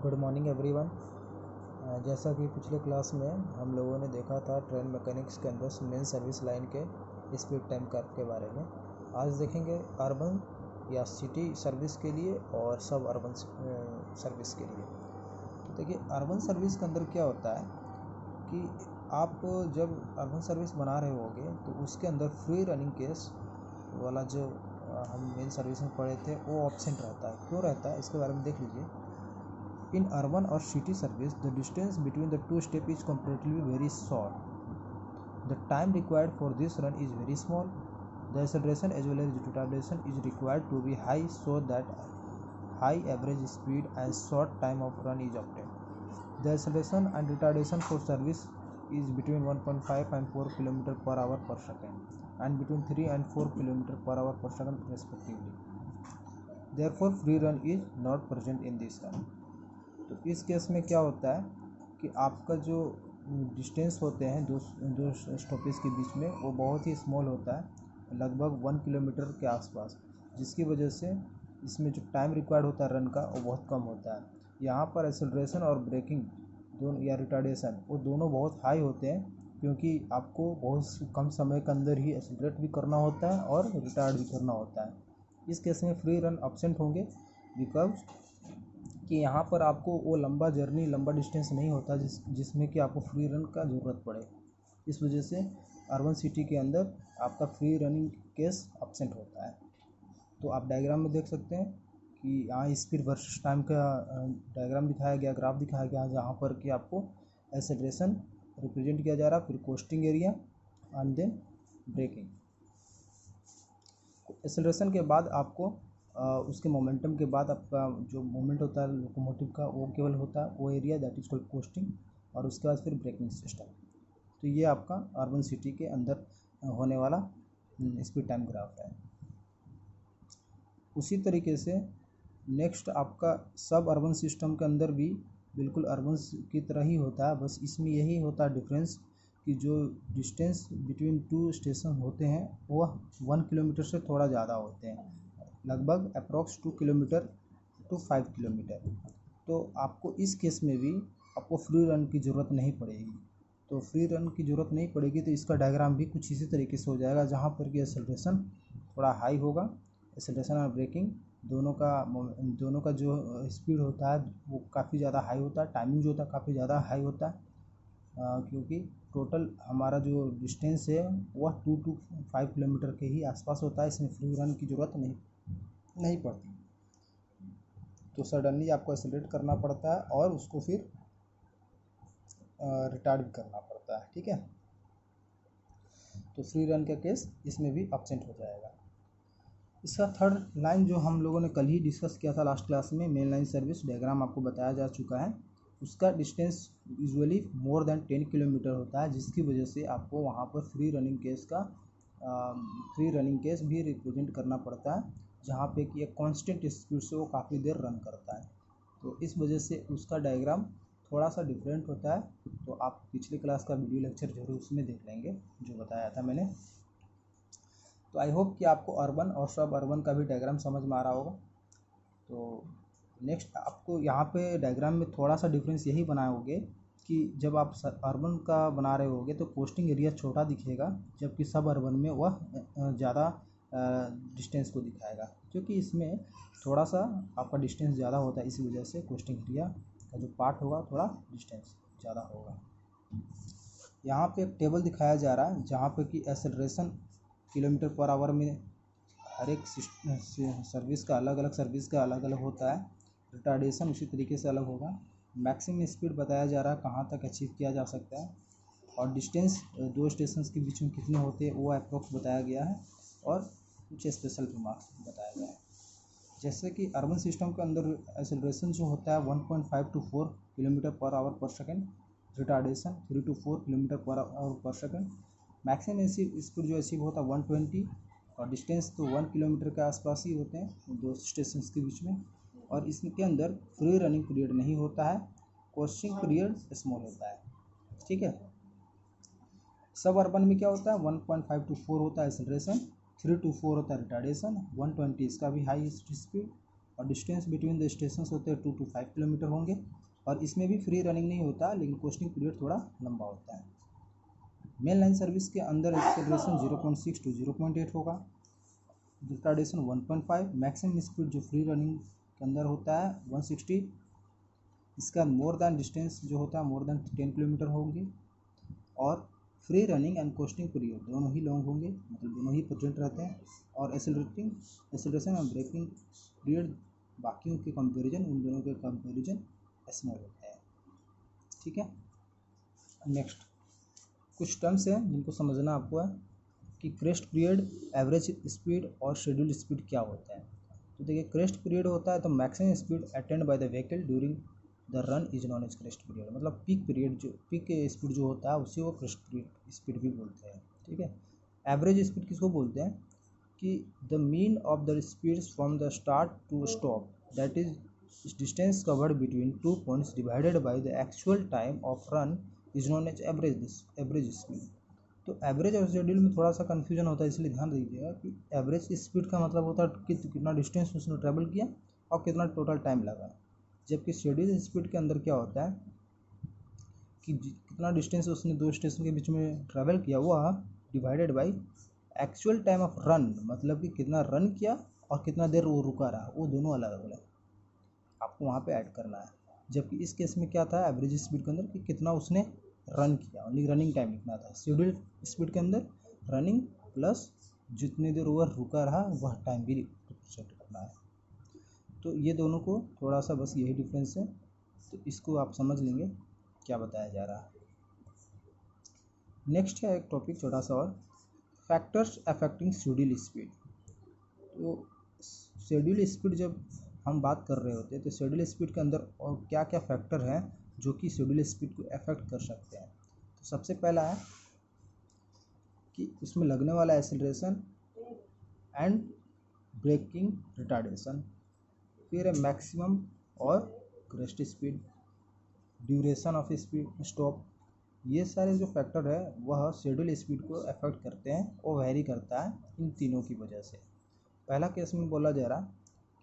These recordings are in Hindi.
Good morning everyone. जैसा कि पिछले क्लास में हम लोगों ने देखा था ट्रेन मैकेनिक्स के अंदर मेन सर्विस लाइन के स्पीड टाइम कर्व के बारे में, आज देखेंगे अर्बन या सिटी सर्विस के लिए और सब अर्बन सर्विस के लिए। तो देखिए, अर्बन सर्विस के अंदर क्या होता है कि आप जब अर्बन सर्विस बना रहे होगे तो उसके अंदर फ्री रनिंग केस वाला जो हम मेन सर्विस में पढ़े थे वो ऑब्सेंट रहता है। क्यों रहता है इसके बारे में देख लीजिए। In urban or city service, the distance between the two steps is comparatively very short. The time required for this run is very small. The acceleration as well as retardation is required to be high so that high average speed and short time of run is obtained. The acceleration and retardation for service is between 1.5 and 4 km per hour per second and between 3 and 4 km per hour per second respectively. Therefore, free run is not present in this run. तो इस केस में क्या होता है कि आपका जो डिस्टेंस होते हैं दो स्टॉपेज के बीच में वो बहुत ही स्मॉल होता है, लगभग 1 किलोमीटर के आसपास, जिसकी वजह से इसमें जो टाइम रिक्वायर्ड होता है रन का वो बहुत कम होता है। यहाँ पर एक्सेलरेशन और ब्रेकिंग दोनों या रिटार्डेशन वो दोनों बहुत हाई होते हैं, क्योंकि आपको बहुत कम समय के अंदर ही एक्सेलरेट भी करना होता है और रिटार्ड भी करना होता है। इस केस में फ्री रन एब्सेंट होंगे बिकॉज कि यहाँ पर आपको वो लंबा जर्नी लंबा डिस्टेंस नहीं होता जिसमें कि आपको फ्री रन का ज़रूरत पड़े। इस वजह से अर्बन सिटी के अंदर आपका फ्री रनिंग केस एब्सेंट होता है। तो आप डायग्राम में देख सकते हैं कि यहाँ स्पीड वर्सेस टाइम का डायग्राम दिखाया गया, ग्राफ दिखाया गया, जहाँ पर कि आपको एक्सेलरेशन रिप्रेजेंट किया जा रहा है, फिर coasting area and then braking. Acceleration के बाद आपको उसके मोमेंटम के बाद आपका जो मोमेंट होता है लोकोमोटिव का वो केवल होता है वो area, that is called costing, और उसके बाद फिर ब्रेकिंग सिस्टम। तो ये आपका अर्बन सिटी के अंदर होने वाला स्पीड टाइम ग्राफ है। उसी तरीके से नेक्स्ट आपका सब अर्बन सिस्टम के अंदर भी बिल्कुल अर्बन की तरह ही होता है, बस इसमें यही होता है डिफरेंस कि जो डिस्टेंस बिटवीन टू स्टेशन होते हैं वह 1 किलोमीटर से थोड़ा ज़्यादा होते हैं, लगभग अप्रॉक्स 2 किलोमीटर टू 5 किलोमीटर। तो आपको इस केस में भी आपको फ्री रन की ज़रूरत नहीं पड़ेगी। तो फ्री रन की ज़रूरत नहीं पड़ेगी तो इसका डायग्राम भी कुछ इसी तरीके से हो जाएगा, जहाँ पर कि एक्सेलरेशन थोड़ा हाई होगा, एक्सेलरेशन और ब्रेकिंग दोनों का जो स्पीड होता है वो काफ़ी ज़्यादा हाई होता है, टाइमिंग जो होता है काफ़ी ज़्यादा हाई होता है, क्योंकि टोटल हमारा जो डिस्टेंस है वह 2 to 5 किलोमीटर के ही आसपास होता है। इसमें फ्री रन की ज़रूरत नहीं पड़ती। तो सडनली आपको एक्सेलरेट करना पड़ता है और उसको फिर रिटार्ड भी करना पड़ता है, ठीक है। तो फ्री रन का केस इसमें भी एब्सेंट हो जाएगा। इसका थर्ड लाइन जो हम लोगों ने कल ही डिस्कस किया था लास्ट क्लास में, मेन लाइन सर्विस डायग्राम आपको बताया जा चुका है। उसका distance usually more than 10 kilometre होता है, जिसकी वजह से आपको वहाँ पर फ्री रनिंग केस भी रिप्रेजेंट करना पड़ता है, जहाँ पे कि एक कांस्टेंट स्पीड से वो काफ़ी देर रन करता है। तो इस वजह से उसका डायग्राम थोड़ा सा डिफरेंट होता है। तो आप पिछले क्लास का वीडियो लेक्चर जरूर उसमें देख लेंगे जो बताया था मैंने। तो आई होप कि आपको अर्बन और सब अर्बन का भी डायग्राम समझ में आ रहा होगा। तो नेक्स्ट आपको यहाँ पे डायग्राम में थोड़ा सा डिफरेंस यही बनाओगे कि जब आप अर्बन का बना रहे होगे तो कोस्टिंग एरिया छोटा दिखेगा, जबकि सब अर्बन में वह ज़्यादा डिस्टेंस को दिखाएगा, क्योंकि इसमें थोड़ा सा आपका डिस्टेंस ज़्यादा होता है, इसी वजह से कोस्टिंग एरिया का जो पार्ट होगा थोड़ा डिस्टेंस ज़्यादा होगा। यहाँ पे एक टेबल दिखाया जा रहा है जहाँ पे कि एक्सेलरेशन किलोमीटर पर आवर में हर एक सर्विस का अलग अलग होता है, रिटार्डेशन उसी तरीके से अलग होगा, मैक्सिमम स्पीड बताया जा रहा है कहाँ तक अचीव किया जा सकता है, और डिस्टेंस दो स्टेशन के बीच में कितने होते हैं वो अप्रोक्स बताया गया है, और कुछ स्पेशल रिमार्क्स बताया गया है। जैसे कि अर्बन सिस्टम के अंदर एक्सेलरेशन जो होता है 1.5 to 4 किलोमीटर पर आवर पर second, retardation 3 to 4 kilometre per hour पर सेकेंड, मैक्सिमम स्पीड जो अचीव होता है 120, और डिस्टेंस तो 1 किलोमीटर के आसपास ही होते हैं दो स्टेशन के बीच में, और इसके अंदर फ्री रनिंग पीरियड नहीं होता है, कोस्टिंग पीरियड स्मॉल होता है, ठीक है। सब अर्बन में क्या होता है 1.5 to 4 होता है एक्सेलरेशन, 3 to 4 होता है रिटार्डेशन, 120 इसका भी हाई स्पीड, और डिस्टेंस बिटवीन द स्टेशन होते हैं 2 to 5 किलोमीटर होंगे। और इसमें भी फ्री रनिंग नहीं होता, लेकिन कोस्टिंग पीरियड थोड़ा लंबा होता है। मेन लाइन सर्विस के अंदर एक्सेलरेशन 0.6 to 0.8 होगा, रिटार्डेशन 1.5, मैक्सिमम स्पीड जो फ्री रनिंग के अंदर होता है 160। इसका मोर दैन डिस्टेंस जो होता है मोर दैन 10 किलोमीटर होंगे। और free running and costing period दोनों ही लॉन्ग होंगे, मतलब दोनों ही प्रेजेंट रहते हैं। और एक्सेलरेशन और ब्रेकिंग पीरियड बाकियों के कंपैरिजन, उन दोनों के कंपैरिजन स्मॉल होते हैं। ठीक है। नेक्स्ट कुछ टर्म्स हैं जिनको समझना आपको है कि क्रेस्ट पीरियड, एवरेज स्पीड और शेड्यूल स्पीड क्या होता है। तो देखिए, क्रेस्ट पीरियड होता है तो maximum speed attained by the vehicle during the run is known as crest period, मतलब पीक पीरियड जो पीक स्पीड जो होता है उसी को क्रेस्ट स्पीड भी बोलते हैं। ठीक है। एवरेज स्पीड किसको बोलते हैं कि the mean of the speeds from the start to stop, that is distance covered between 2 points divided by the actual time of run is known as average speed. तो एवरेज और शेड्यूल में थोड़ा सा कन्फ्यूजन होता है, इसलिए ध्यान दीजिएगा कि एवरेज स्पीड का मतलब होता है कि कितना डिस्टेंस उसने ट्रैवल किया और कितना टोटल टाइम लगा। जबकि शेड्यूल स्पीड के अंदर क्या होता है कि कितना डिस्टेंस उसने दो स्टेशन के बीच में ट्रैवल किया हुआ divided by actual time of run, मतलब कि कितना रन किया और कितना देर वो रुका रहा, वो दोनों अलग अलग आपको वहाँ पे ऐड करना है। जबकि इस केस में क्या था एवरेज स्पीड के अंदर कि कितना उसने रन किया, ओनली रनिंग टाइम लिखना था। शेड्यूल स्पीड के अंदर रनिंग प्लस जितनी देर वो रुका रहा वह टाइम भी रिप्रेजेंट करना है। तो ये दोनों को थोड़ा सा बस यही डिफरेंस है, तो इसको आप समझ लेंगे क्या बताया जा रहा है। नेक्स्ट है एक टॉपिक छोटा सा और, फैक्टर्स अफेक्टिंग शेड्यूल स्पीड। तो शेड्यूल स्पीड जब हम बात कर रहे होते हैं तो शेड्यूल स्पीड के अंदर और क्या क्या फैक्टर हैं जो कि शेड्यूल स्पीड को अफेक्ट कर सकते हैं। तो सबसे पहला है कि उसमें लगने वाला एक्सेलरेशन एंड ब्रेकिंग रिटार्डेशन, फिर है मैक्सिमम और crest speed, duration of speed stop. ये सारे जो फैक्टर है वह शेड्यूल स्पीड को अफेक्ट करते हैं और वेरी करता है इन तीनों की वजह से। पहला केस में बोला जा रहा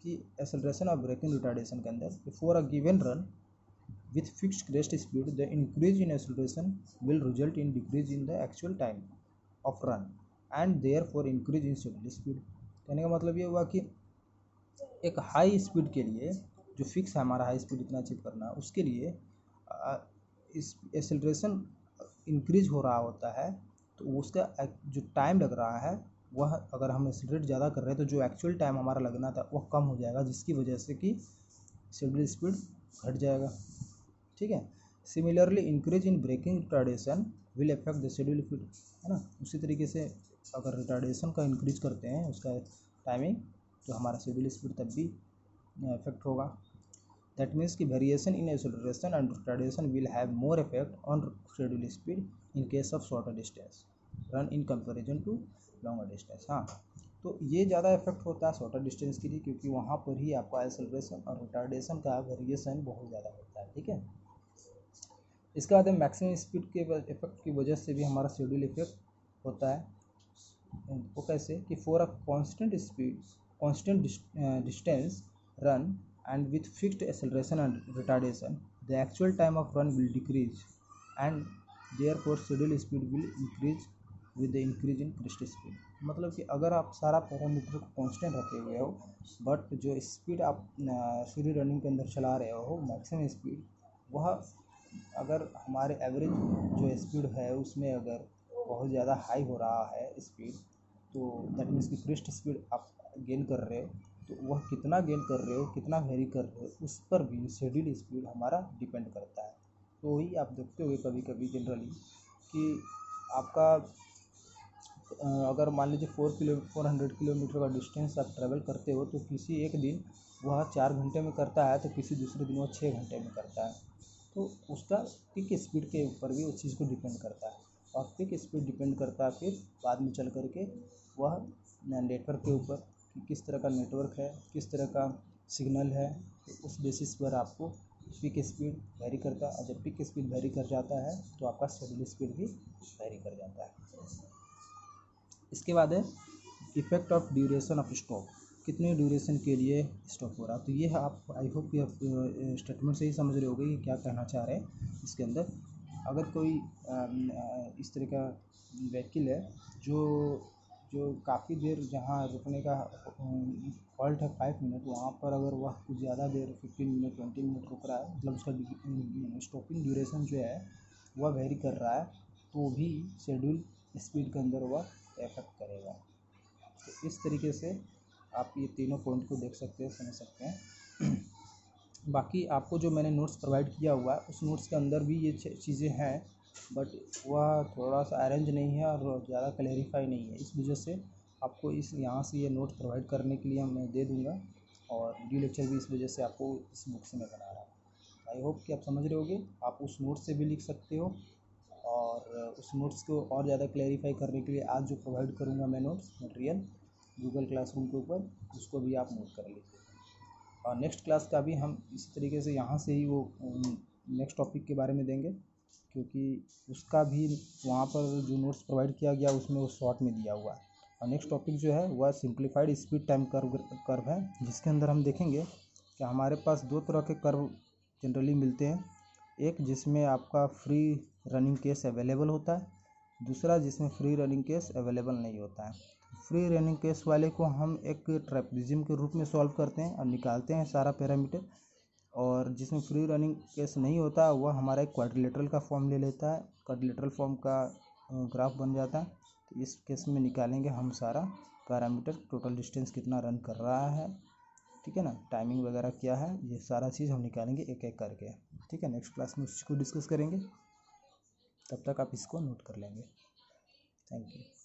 कि एक्सेलरेशन और ब्रेकिंग रिटार्डेशन के अंदर for a given run with fixed crest speed, the increase in acceleration will result in decrease in the actual time of run and therefore increase in schedule speed। कहने का मतलब ये हुआ कि एक हाई स्पीड के लिए जो फिक्स है हमारा हाई स्पीड इतना अचीव करना, उसके लिए इस एक्सेलरेशन इंक्रीज हो रहा होता है तो उसका जो टाइम लग रहा है वह, अगर हम एक्सेलरेट ज़्यादा कर रहे हैं तो जो एक्चुअल टाइम हमारा लगना था वह कम हो जाएगा, जिसकी वजह से कि शेड्यूल स्पीड घट जाएगा। ठीक है। Similarly increase in braking retardation will affect the schedule speed, है ना। उसी तरीके से अगर रिटार्डेशन का इंक्रीज करते हैं उसका टाइमिंग तो हमारा शेड्यूल स्पीड तब भी इफेक्ट होगा। दैट मीन्स कि variation in acceleration and retardation will have more effect on schedule speed in case of shorter distance run in comparison to longer distance. हाँ, तो ये ज़्यादा इफेक्ट होता है शॉर्टर डिस्टेंस के लिए, क्योंकि वहाँ पर ही आपका एक्सेलरेशन और रिटार्डेशन का वेरिएशन बहुत ज़्यादा होता है। ठीक है। इसके बाद मैक्सिमम स्पीड के इफेक्ट की वजह से भी हमारा शेड्यूल इफेक्ट होता है। वो कैसे कि for a constant speed constant distance run and with fixed acceleration and retardation the actual time of run will decrease and therefore schedule speed will increase with the increase in crest speed. मतलब कि अगर आप सारा पैरामीटर को कांस्टेंट रखे हुए हो बट जो स्पीड आप फ्री रनिंग के अंदर चला रहे हो मैक्सिमम स्पीड, वह अगर हमारे एवरेज जो स्पीड है उसमें अगर बहुत ज़्यादा हाई हो रहा है स्पीड, तो दैट मीन्स कि क्रेस्ट स्पीड आप गेन कर रहे हो, तो वह कितना गेन कर रहे हो, कितना वेरी कर रहे हो, उस पर भी शेड्यूल स्पीड हमारा डिपेंड करता है। तो वही आप देखते होंगे कभी कभी जनरली कि आपका अगर मान लीजिए 400 किलोमीटर का डिस्टेंस आप ट्रैवल करते हो तो किसी एक दिन वह 4 घंटे में करता है तो किसी दूसरे दिन वह 6 घंटे में करता है। तो उसका पिक स्पीड के ऊपर भी उस चीज़ को डिपेंड करता है, और पिक स्पीड डिपेंड करता है फिर बाद में चल करके वह नेटवर्क के ऊपर कि किस तरह का नेटवर्क है, किस तरह का सिग्नल है, तो उस बेसिस पर आपको पिक स्पीड वेरी करता है। और जब पिक स्पीड वेरी कर जाता है तो आपका शेड्यूल स्पीड भी वेरी कर जाता है। इसके बाद है effect of duration of stop. कितने ड्यूरेशन के लिए स्टॉप हो रहा है। तो ये है, आप आई होप कि आप स्टेटमेंट से ही समझ रहे होगे कि क्या कहना चाह रहे हैं इसके अंदर। अगर कोई इस तरह का व्हीकल है जो जो काफ़ी देर जहाँ रुकने का फॉल्ट है 5 मिनट, वहाँ पर अगर वह कुछ ज़्यादा देर 15 मिनट 20 मिनट रुक रहा है, मतलब उसका स्टॉपिंग ड्यूरेशन जो है वह वेरी कर रहा है, तो भी शेड्यूल स्पीड के अंदर वह इफेक्ट करेगा। तो इस तरीके से आप ये तीनों पॉइंट को देख सकते हैं, समझ सकते हैं। बाकी आपको जो मैंने नोट्स प्रोवाइड किया हुआ है उस नोट्स के अंदर भी ये चीज़ें हैं, बट वह थोड़ा सा अरेंज नहीं है और ज़्यादा क्लैरिफाई नहीं है। इस वजह से आपको इस यहाँ से ये नोट्स प्रोवाइड करने के लिए मैं दे दूँगा, और वीडियो लेक्चर भी इस वजह से आपको इस बुक से मैं बना रहा हूँ। आई होप कि आप समझ रहे होगे। आप उस नोट्स से भी लिख सकते हो, और उस नोट्स को और ज़्यादा क्लैरिफाई करने के लिए आज जो प्रोवाइड करूँगा मैं नोट्स मटेरियल गूगल क्लासरूम के ऊपर, उसको भी आप नोट कर लीजिए। और नेक्स्ट क्लास का भी हम इसी तरीके से यहाँ से ही वो नेक्स्ट टॉपिक के बारे में देंगे, क्योंकि उसका भी वहाँ पर जो नोट्स प्रोवाइड किया गया उसमें वो शॉर्ट में दिया हुआ है। और नेक्स्ट टॉपिक जो है वह सिंप्लीफाइड स्पीड टाइम कर्व है, जिसके अंदर हम देखेंगे कि हमारे पास दो तरह के कर्व जनरली मिलते हैं। एक जिसमें आपका फ्री रनिंग केस अवेलेबल होता है, दूसरा जिसमें फ्री रनिंग केस अवेलेबल नहीं होता है। फ्री रनिंग केस वाले को हम एक ट्रेपेजियम के रूप में सॉल्व करते हैं और निकालते हैं सारा पैरामीटर, और जिसमें फ्री रनिंग केस नहीं होता वह हमारा एक क्वाड्रिलेटरल का फॉर्म ले लेता है, क्वाड्रिलेटरल फॉर्म का ग्राफ बन जाता है। तो इस केस में निकालेंगे हम सारा पैरामीटर, टोटल डिस्टेंस कितना रन कर रहा है, ठीक है ना, टाइमिंग वगैरह क्या है, ये सारा चीज़ हम निकालेंगे एक एक करके, ठीक है। नेक्स्ट क्लास में उसको डिस्कस करेंगे, तब तक आप इसको नोट कर लेंगे। Thank you.